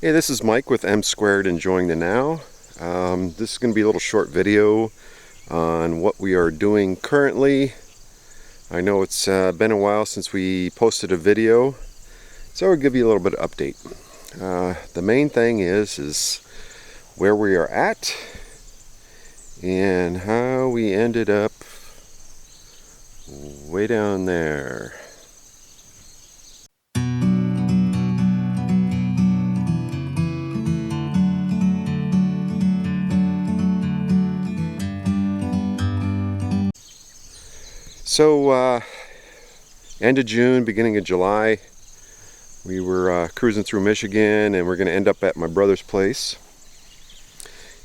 Hey, this is Mike with M Squared Enjoying the Now. This is going to be a little short video on what we are doing currently. I know it's been a while since we posted a video, so I'll give you a little bit of update. The main thing is where we are at and how we ended up way down there. So, end of June, beginning of July, we were cruising through Michigan, and we're going to end up at my brother's place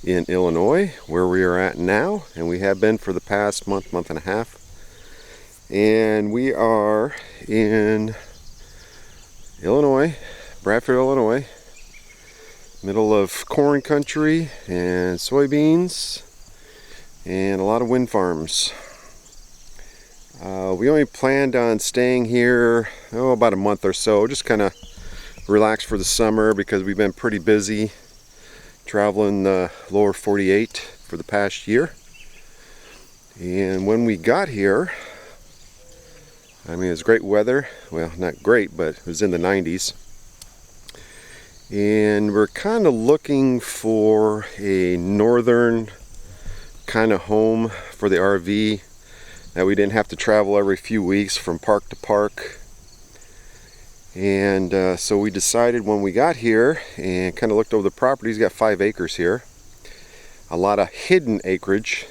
in Illinois, where we are at now, and we have been for the past month and a half. And we are in Illinois, Bradford, Illinois, middle of corn country and soybeans and a lot of wind farms. We only planned on staying here about a month or so, just kind of relax for the summer because we've been pretty busy traveling the lower 48 for the past year. And when we got here, I mean, it was great weather. Well, not great, but it was in the 90s. And we're kind of looking for a northern kind of home for the RV, that we didn't have to travel every few weeks from park to park. And so we decided when we got here and kind of looked over the property. He's got 5 acres here, a lot of hidden acreage.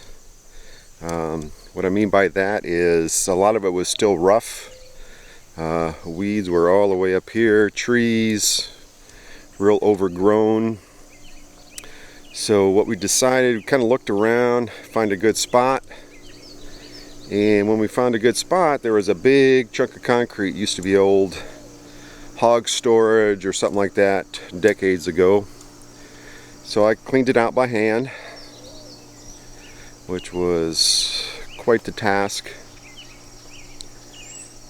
What I mean by that is a lot of it was still rough. Weeds were all the way up here, trees real overgrown. So what we decided, we kind of looked around, find a good spot. And when we found a good spot, there was a big chunk of concrete. It used to be old hog storage or something like that decades ago. So I cleaned it out by hand, which was quite the task,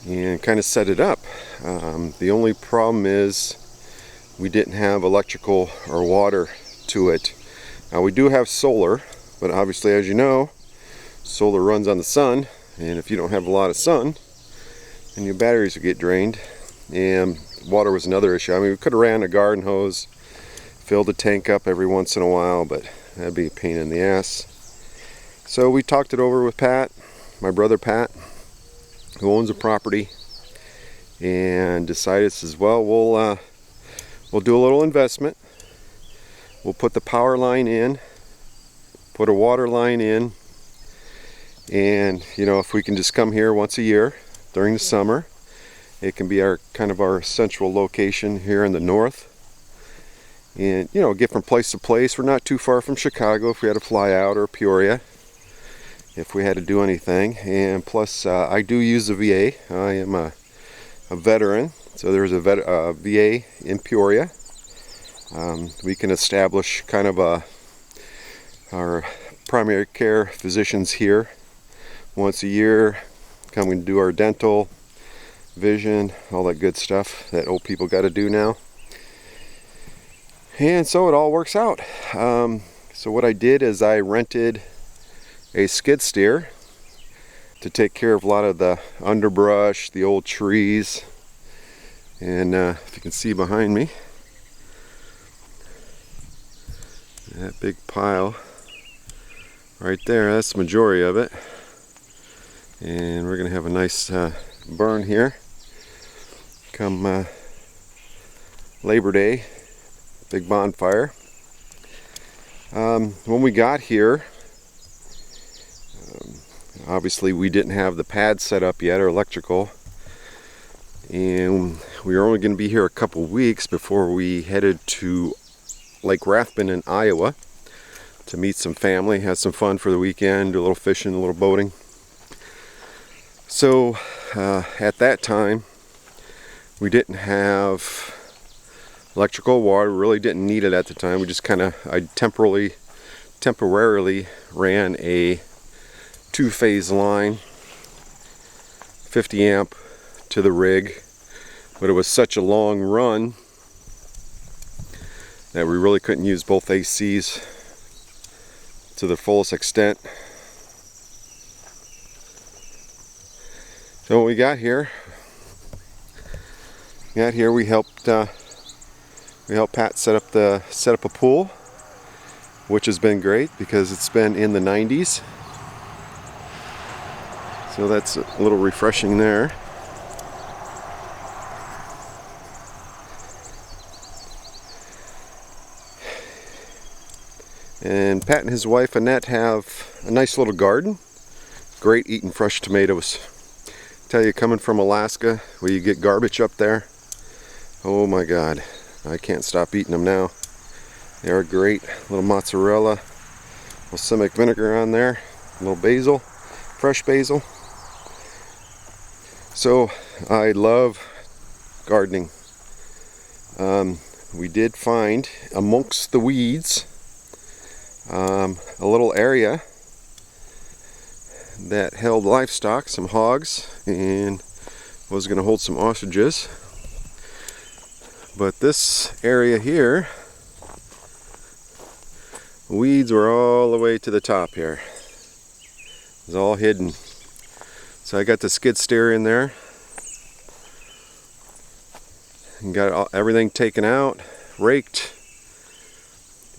and kind of set it up. The only problem is we didn't have electrical or water to it. Now we do have solar, but obviously, as you know, solar runs on the sun, and if you don't have a lot of sun, then your batteries will get drained. And water was another issue. I mean, we could have ran a garden hose, filled the tank up every once in a while, but that'd be a pain in the ass. So we talked it over with Pat, my brother Pat, who owns the property, and decided, says, well, we'll do a little investment. We'll put the power line in, put a water line in, and you know, if we can just come here once a year during the summer, it can be our kind of our central location here in the north. And you know, get from place to place. We're not too far from Chicago if we had to fly out, or Peoria if we had to do anything. And plus, I do use the VA. I am a veteran, so there's a VA in Peoria. We can establish kind of our primary care physicians here once a year, come and do our dental, vision, all that good stuff that old people got to do now. And so it all works out. So what I did is I rented a skid steer to take care of a lot of the underbrush, the old trees. And if you can see behind me, that big pile right there, that's the majority of it. And we're going to have a nice burn here come Labor Day, big bonfire. When we got here, obviously we didn't have the pad set up yet, or electrical, and we were only going to be here a couple weeks before we headed to Lake Rathbun in Iowa to meet some family, have some fun for the weekend, do a little fishing, a little boating. So at that time, we didn't have electrical, water. We really didn't need it at the time. We just I temporarily ran a 2-phase line, 50 amp to the rig, but it was such a long run that we really couldn't use both ACs to the fullest extent. So what we got here, we helped Pat set up a pool, which has been great because it's been in the 90s. So that's a little refreshing there. And Pat and his wife Annette have a nice little garden. Great eating fresh tomatoes. Tell you, coming from Alaska where you get garbage up there, oh my god, I can't stop eating them now. They are great. A little mozzarella, balsamic vinegar on there, a little basil, fresh basil. So I love gardening. We did find amongst the weeds a little area that held livestock, some hogs, and was going to hold some ostriches. But this area here, weeds were all the way to the top here. It was all hidden. So I got the skid steer in there and got everything taken out, raked.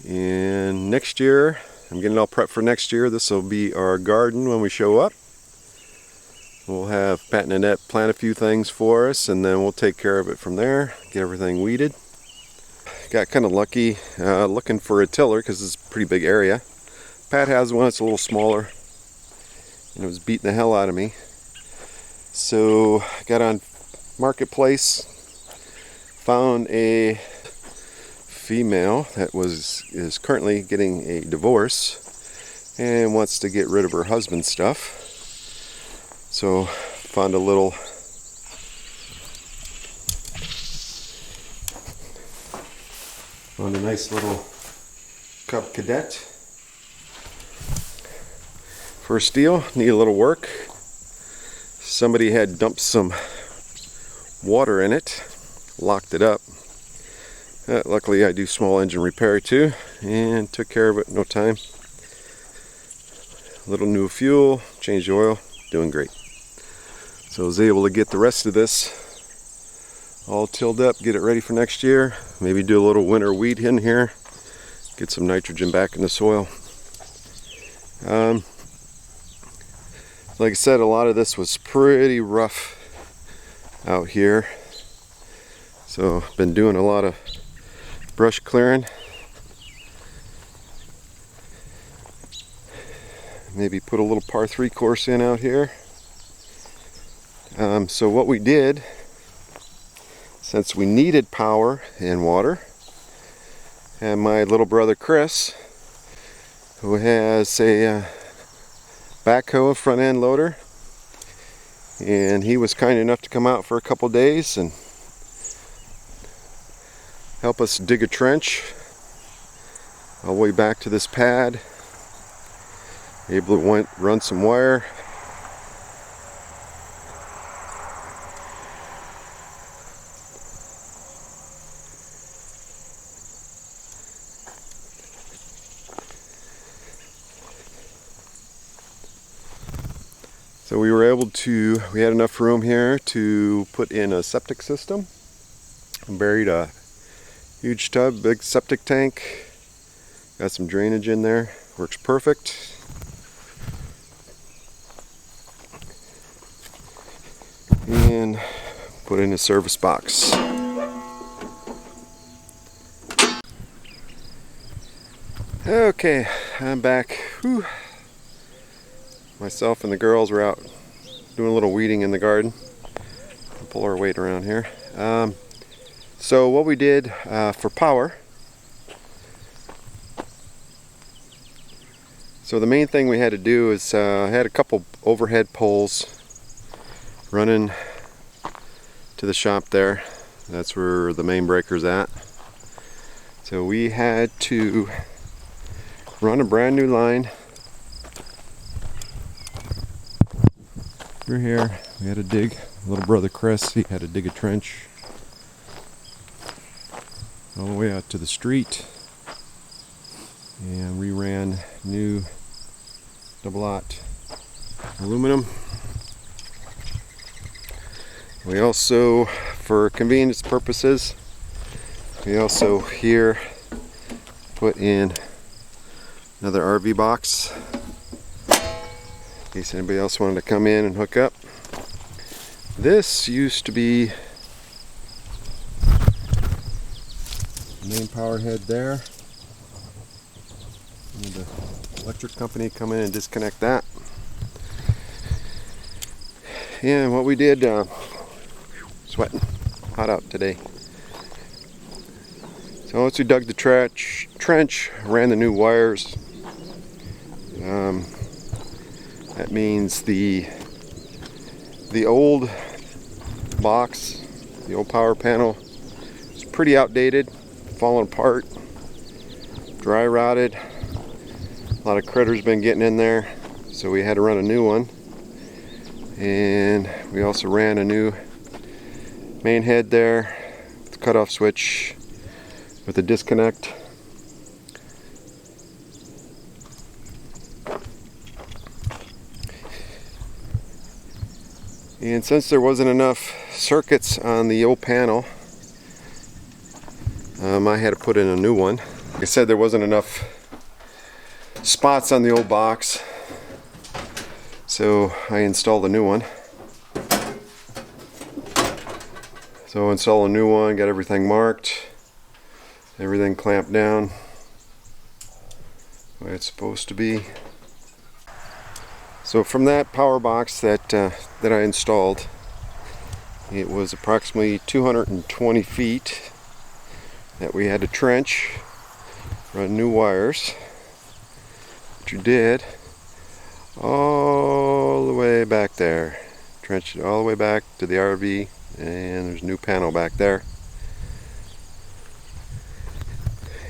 And next year, I'm getting it all prepped for next year. This will be our garden when we show up. We'll have Pat and Annette plant a few things for us, and then we'll take care of it from there, get everything weeded. Got kind of lucky looking for a tiller because it's a pretty big area. Pat has one that's a little smaller, and it was beating the hell out of me. So got on Marketplace, found a female that is currently getting a divorce and wants to get rid of her husband's stuff. So found a nice little Cub Cadet. First deal, need a little work. Somebody had dumped some water in it, locked it up. Luckily I do small engine repair too, and took care of it in no time. A little new fuel, changed the oil, doing great. So I was able to get the rest of this all tilled up, get it ready for next year. Maybe do a little winter weed in here, get some nitrogen back in the soil. Like I said, a lot of this was pretty rough out here. So I've been doing a lot of brush clearing. Maybe put a little par 3 course in out here. So what we did, since we needed power and water, and my little brother Chris, who has a backhoe front end loader, and he was kind enough to come out for a couple days and help us dig a trench all the way back to this pad. Able to run some wire. So we had enough room here to put in a septic system. Buried a huge tub, big septic tank. Got some drainage in there. Works perfect. And put in a service box. Okay, I'm back. Whew. Myself and the girls were out doing a little weeding in the garden. I'll pull our weight around here. So what we did for power, so the main thing we had to do is I had a couple overhead poles running to the shop there. That's where the main breaker's at. So we had to run a brand new line through here. We had to dig. Little brother Chris, he had to dig a trench all the way out to the street, and we ran new double-aught aluminum. We also, for convenience purposes, we also here put in another RV box in case anybody else wanted to come in and hook up. This used to be the main power head there. We need the electric company to come in and disconnect that. And what we did, sweating, hot out today. So once we dug the trench, ran the new wires. That means the old box, the old power panel, is pretty outdated, falling apart, dry rotted. A lot of critters been getting in there, so we had to run a new one. And we also ran a new main head there with the cutoff switch with a disconnect. And since there wasn't enough circuits on the old panel, I had to put in a new one. Like I said, there wasn't enough spots on the old box, so I installed a new one. So install a new one, got everything marked, everything clamped down the way it's supposed to be. So from that power box that I installed, it was approximately 220 feet that we had to trench, run new wires, which we did all the way back there. Trenched it all the way back to the RV, and there's a new panel back there.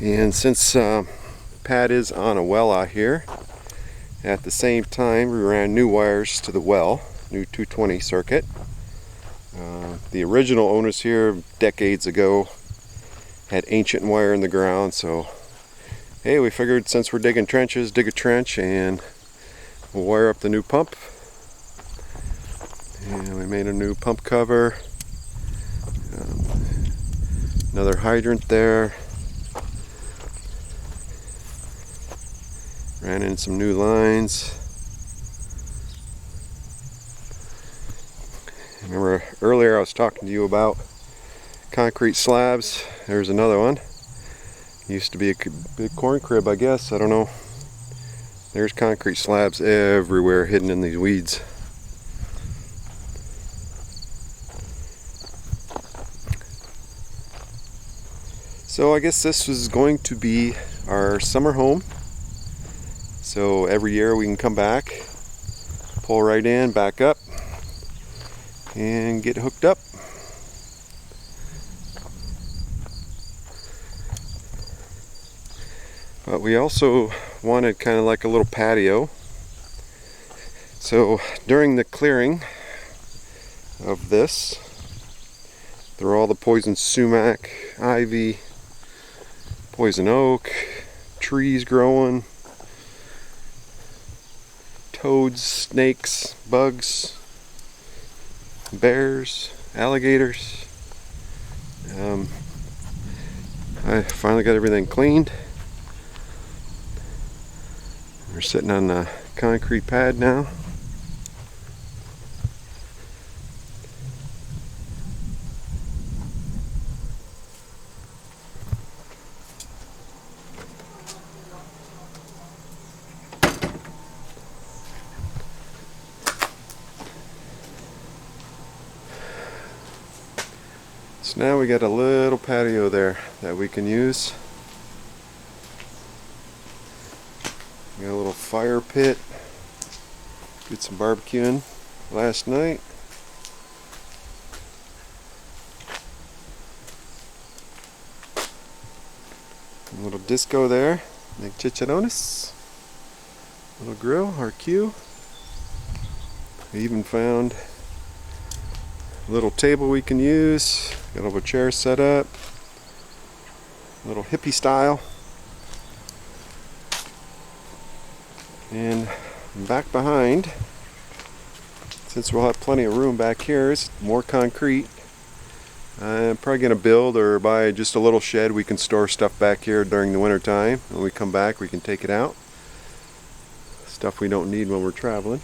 And since Pat is on a well out here, at the same time we ran new wires to the well, new 220 circuit. The original owners here decades ago had ancient wire in the ground, so hey, we figured since we're digging trenches, dig a trench and we'll wire up the new pump. And we made a new pump cover, another hydrant there, ran in some new lines. Remember earlier I was talking to you about concrete slabs. There's another one. Used to be a big corn crib, I guess, I don't know. There's concrete slabs everywhere hidden in these weeds. So I guess this was going to be our summer home. So every year we can come back, pull right in, back up, and get hooked up. But we also wanted kind of like a little patio. So during the clearing of this, there were all the poison sumac, ivy, poison oak, trees growing, toads, snakes, bugs, bears, alligators. I finally got everything cleaned. We're sitting on the concrete pad now. So now we got a little patio there that we can use. We got a little fire pit. Did some barbecuing last night. A little disco there. Make chicharrones. Little grill, barbecue. We even found a little table we can use. Got a little chair set up. A little hippie style. And back behind, since we'll have plenty of room back here, is more concrete. I'm probably going to build or buy just a little shed we can store stuff back here during the winter time. When we come back we can take it out. Stuff we don't need when we're traveling.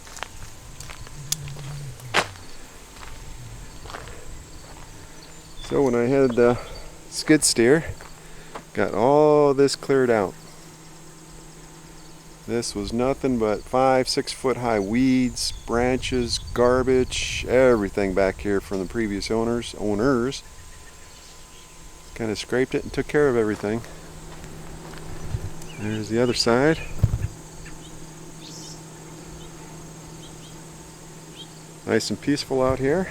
So when I had the skid steer, got all this cleared out. This was nothing but 5-6 foot high weeds, branches, garbage, everything back here from the previous owners. Kind of scraped it and took care of everything. There's the other side. Nice and peaceful out here.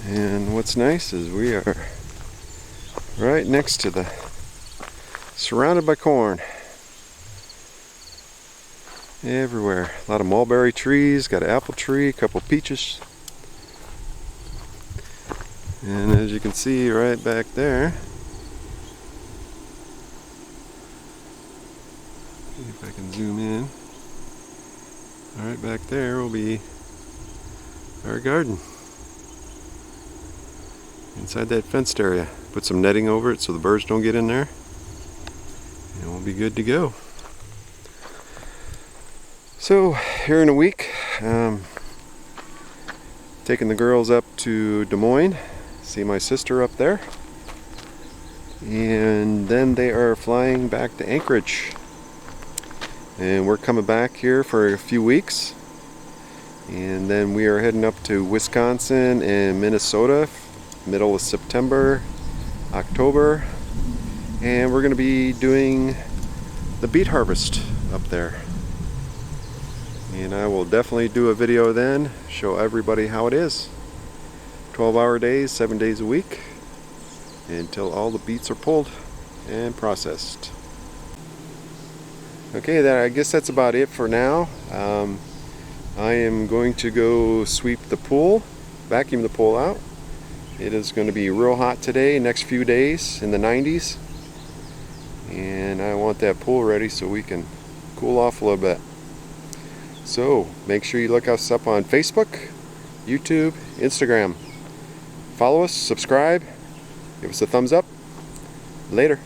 And what's nice is we are right next to surrounded by corn. Everywhere. A lot of mulberry trees, got an apple tree, a couple peaches. And as you can see right back there, see if I can zoom in. Right back there will be our garden. Inside that fenced area. Put some netting over it so the birds don't get in there. And we'll be good to go. So here in a week, taking the girls up to Des Moines, see my sister up there. And then they are flying back to Anchorage. And we're coming back here for a few weeks. And then we are heading up to Wisconsin and Minnesota middle of September, October, and we're going to be doing the beet harvest up there. And I will definitely do a video then, show everybody how it is. 12-hour days, 7 days a week, until all the beets are pulled and processed. Okay, I guess that's about it for now. I am going to go sweep the pool, vacuum the pool out. It is going to be real hot today, next few days in the 90s. And I want that pool ready so we can cool off a little bit. So make sure you look us up on Facebook, YouTube, Instagram. Follow us, subscribe, give us a thumbs up. Later.